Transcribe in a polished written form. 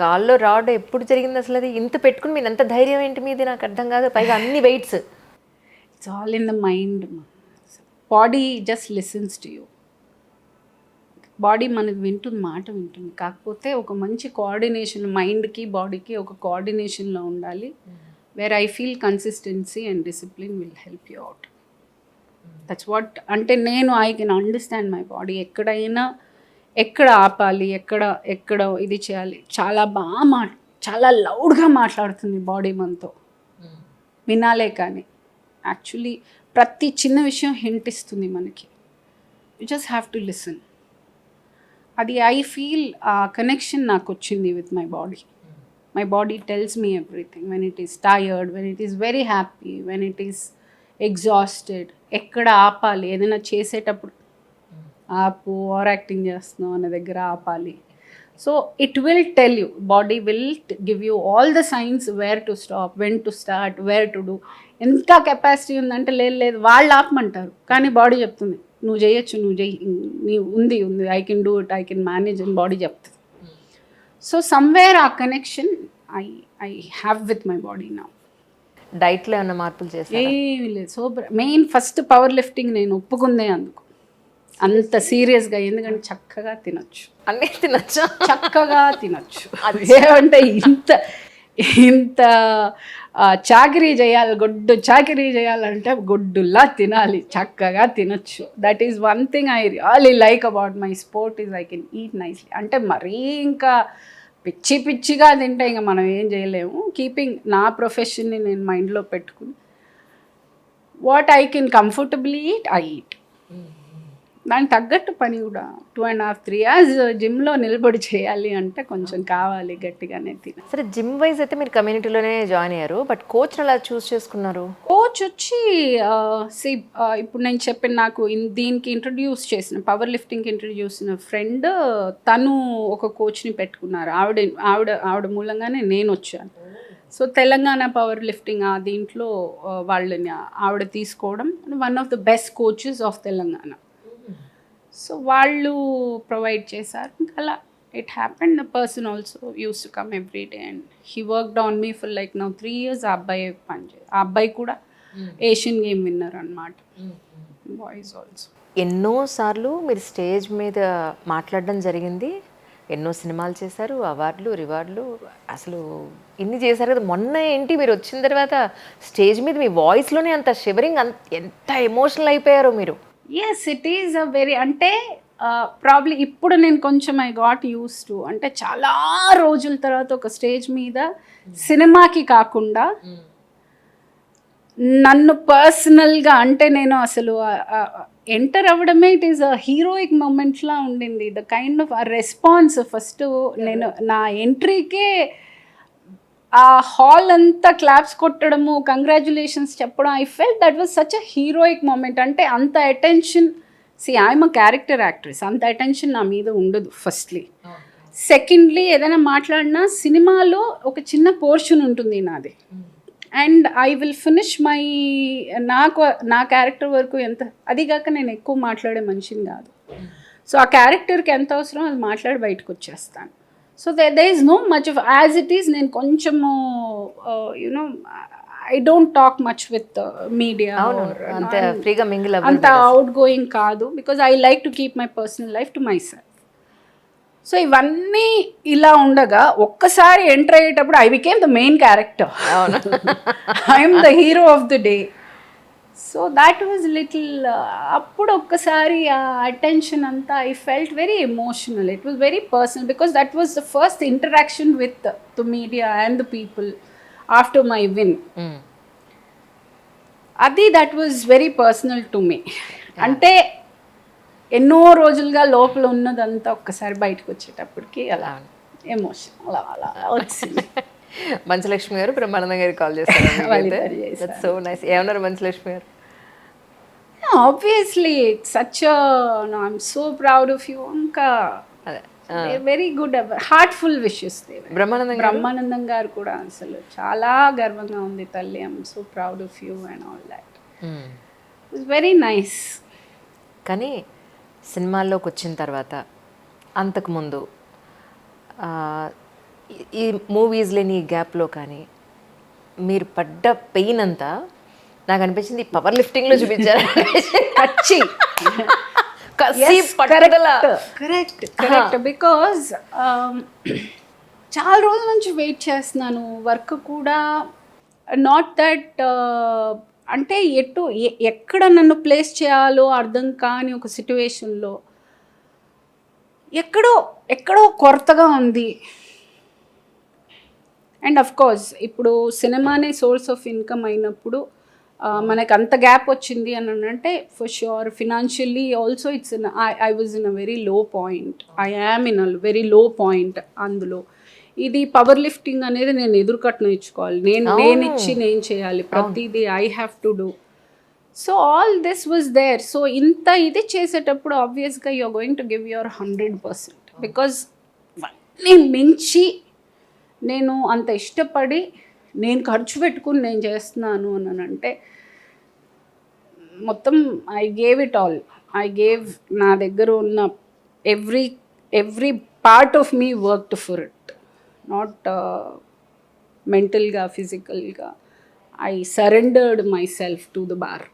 కాల్లో రాడ్ ఎప్పుడు జరిగింది అసలు? అది ఇంత పెట్టుకుని మీరు ఎంత ధైర్యం ఏంటి మీది? నాకు అర్థం కాదు. పైగా అన్ని weights. It's all in the mind. Body just listens to you. Body మనకు వింటుంది, మాట వింటుంది. కాకపోతే ఒక మంచి కోఆర్డినేషన్, మైండ్కి బాడీకి ఒక కోఆర్డినేషన్లో ఉండాలి. Where I feel consistency and discipline will help you out. That's what. అంటే నేను I can understand my body. ఎక్కడైనా ఎక్కడ ఆపాలి, ఎక్కడ ఇది చేయాలి. చాలా లౌడ్గా మాట్లాడుతుంది బాడీ మనతో, వినాలే కానీ యాక్చువల్లీ ప్రతి చిన్న విషయం హింట్ ఇస్తుంది మనకి. You just have to listen. అది ఐ ఫీల్ ఆ కనెక్షన్ నాకు వచ్చింది with my body. My body tells me everything. When it is tired, when it is very happy, when it is exhausted, ఎక్కడ ఆపాలి, ఏదైనా చేసేటప్పుడు ఆపు, ఓవర్ యాక్టింగ్ చేస్తున్నావు అనే దగ్గర ఆపాలి. So it will tell you, body will give you all the signs where to stop, when to start, where to do. ఎంత కెపాసిటీ ఉందంటే లేదు వాళ్ళు ఆపమంటారు, కానీ బాడీ చెప్తుంది నువ్వు చేయొచ్చు, నువ్వు చెయ్యి, నీ ఉంది I can do it, I can manage అని బాడీ చెప్తుంది. సో సమ్వేర్ ఆ connection I have with my body now. డైట్లో ఏమైనా మార్పులు చేస్తారా? ఏమీ లేదు. So main first power lifting నేను ఒప్పుకుందే అందుకు, అంత సీరియస్గా. ఎందుకంటే చక్కగా తినొచ్చు, అన్నీ తినచ్చా? చక్కగా తినొచ్చు. ఏమంటే ఇంత చాకరీ చేయాలి, చాకరీ చేయాలంటే గొడ్డులా తినాలి, చక్కగా తినొచ్చు. That is one thing I really like about my sport is I can eat nicely. అంటే మరీ ఇంకా పిచ్చిగా తింటే ఇంకా మనం ఏం చేయలేము. కీపింగ్ నా ప్రొఫెషన్ని నేను మైండ్లో పెట్టుకుని what I can comfortably eat I eat. దానికి తగ్గట్టు పని కూడా 2.5 3 hours జిమ్లో నిలబడి చేయాలి అంటే కొంచెం కావాలి, గట్టిగానే తిన. సరే, జిమ్ వైజ్ అయితే మీరు కమ్యూనిటీలోనే జాయిన్ అయ్యారు, బట్ కోచ్ ఎలా చూస్ చేసుకున్నారు? కోచ్ వచ్చి ఇప్పుడు నేను చెప్పిన నాకు దీనికి ఇంట్రడ్యూస్ చేసిన, పవర్ లిఫ్టింగ్కి ఇంట్రడ్యూస్ చేసిన ఫ్రెండ్, తను ఒక కోచ్ని పెట్టుకున్నారు. ఆవిడ మూలంగానే నేను వచ్చాను. సో తెలంగాణ పవర్ లిఫ్టింగ్ దీంట్లో వాళ్ళని ఆవిడ తీసుకోవడం, one of the best coaches of Telangana. So వాళ్ళు ప్రొవైడ్ చేశారు. ఇంకా అలా it happened. The person also use to come every day and he worked on me for like now 3 years. ఆ అబ్బాయి పనిచేది. ఆ అబ్బాయి కూడా ఏషియన్ గేమ్ విన్నర్ అనమాట. Boys also. ఎన్నోసార్లు మీరు స్టేజ్ మీద మాట్లాడడం జరిగింది, ఎన్నో సినిమాలు చేశారు, అవార్డులు రివార్డులు, అసలు ఇన్ని చేశారు కదా. మొన్న ఏంటి మీరు వచ్చిన తర్వాత స్టేజ్ మీద మీ వాయిస్లోనే అంత షివరింగ్, ఎంత ఎమోషనల్ అయిపోయారో మీరు. Yes, it is a very, అంటే ప్రాబ్లీ ఇప్పుడు నేను కొంచెం ఐ గాట్ యూస్ టు, అంటే చాలా రోజుల తర్వాత ఒక స్టేజ్ మీద సినిమాకి కాకుండా నన్ను పర్సనల్గా, అంటే నేను అసలు ఎంటర్ అవ్వడమే ఇట్ ఈస్ అ హీరోయిక్ మూమెంట్లా ఉండింది. The kind of response first నేను నా ఎంట్రీకే ఆ హాల్ అంతా క్లాప్స్ కొట్టడము, కంగ్రాచులేషన్స్ చెప్పడం, I felt that was such a heroic moment. అంటే అంత attention, I'm a character actress, అంత అటెన్షన్ నా మీద ఉండదు ఫస్ట్లీ. సెకండ్లీ ఏదైనా మాట్లాడినా సినిమాలో ఒక చిన్న పోర్షన్ ఉంటుంది నాది, అండ్ ఐ విల్ ఫినిష్ నా క్యారెక్టర్ వరకు ఎంత, అదిగాక నేను ఎక్కువ మాట్లాడే మనిషిని కాదు. సో ఆ క్యారెక్టర్కి ఎంత అవసరం అది మాట్లాడి బయటకు వచ్చేస్తాను. So there is no much of, as it is నేను కొంచెము I don't talk much with media, అంత ఫ్రీగా మింగిల్ అంత అవుట్ గోయింగ్ కాదు, because I like to keep my personal life to my self. So ఇవన్నీ ఇలా ఉండగా ఒక్కసారి ఎంటర్ అయ్యేటప్పుడు I became the main character, I'm the hero of the day. So that was little, అప్పుడు ఒక్కసారి ఆ అటెన్షన్ అంతా I felt very emotional. It was very personal because that was the first interaction with the media and the people after my win. అది that was very personal to me. అంటే ఎన్నో రోజులుగా లోపల ఉన్నదంతా ఒక్కసారి బయటకు వచ్చేటప్పటికి అలా ఎమోషన్ అలా వచ్చింది. మంచులక్ష్మి గారు బ్రహ్మానందం గారికి కాల్ చేస్తారు. So nice. ఏమన్నారు Manchu Lakshmi garu? Obviously such I'm so proud of you. ఇంకా very good heartful wishes. Brahmanandam garu కూడా అసలు చాలా గర్వంగా ఉంది తల్లి, I'm so proud of you and all that. It's very nice. కానీ సినిమాల్లోకి వచ్చిన తర్వాత అంతకుముందు ఈ మూవీస్ లేని ఈ గ్యాప్లో కానీ మీరు పడ్డ పెయిన్ అంతా నాకు అనిపించింది పవర్ లిఫ్టింగ్లో చూపించారు. కచ్చి కసి పట్టుదల. కరెక్ట్ బికాజ్ చాలా రోజుల నుంచి వెయిట్ చేస్తున్నాను. వర్క్ కూడా నాట్ దట్ అంటే ఎక్కడ నన్ను ప్లేస్ చేయాలో అర్థం కాని ఒక సిట్యువేషన్లో ఎక్కడో కొరతగా ఉంది. అండ్ అఫ్ కోర్స్ ఇప్పుడు సినిమానే సోర్స్ ఆఫ్ ఇన్కమ్ అయినప్పుడు మనకు అంత గ్యాప్ వచ్చింది అని అంటే for sure financially also it's I was in a very low point. I am in a very low point. అందులో ఇది పవర్ లిఫ్టింగ్ అనేది నేను ఎదురుకట్నం ఇచ్చుకోవాలి, నేను ఇచ్చి నేను చేయాలి ప్రతిదీ, I have to do. So all this was there. సో ఇంత ఇది చేసేటప్పుడు ఆబ్వియస్గా you are going to give your 100%. Because నేను మించి నేను అంత ఇష్టపడి నేను ఖర్చు పెట్టుకుని నేను చేస్తున్నాను అని అంటే మొత్తం I gave it all. I gave, నా దగ్గర ఉన్న every part of me worked for it. Not మెంటల్గా, ఫిజికల్గా. I surrendered my self to the bar.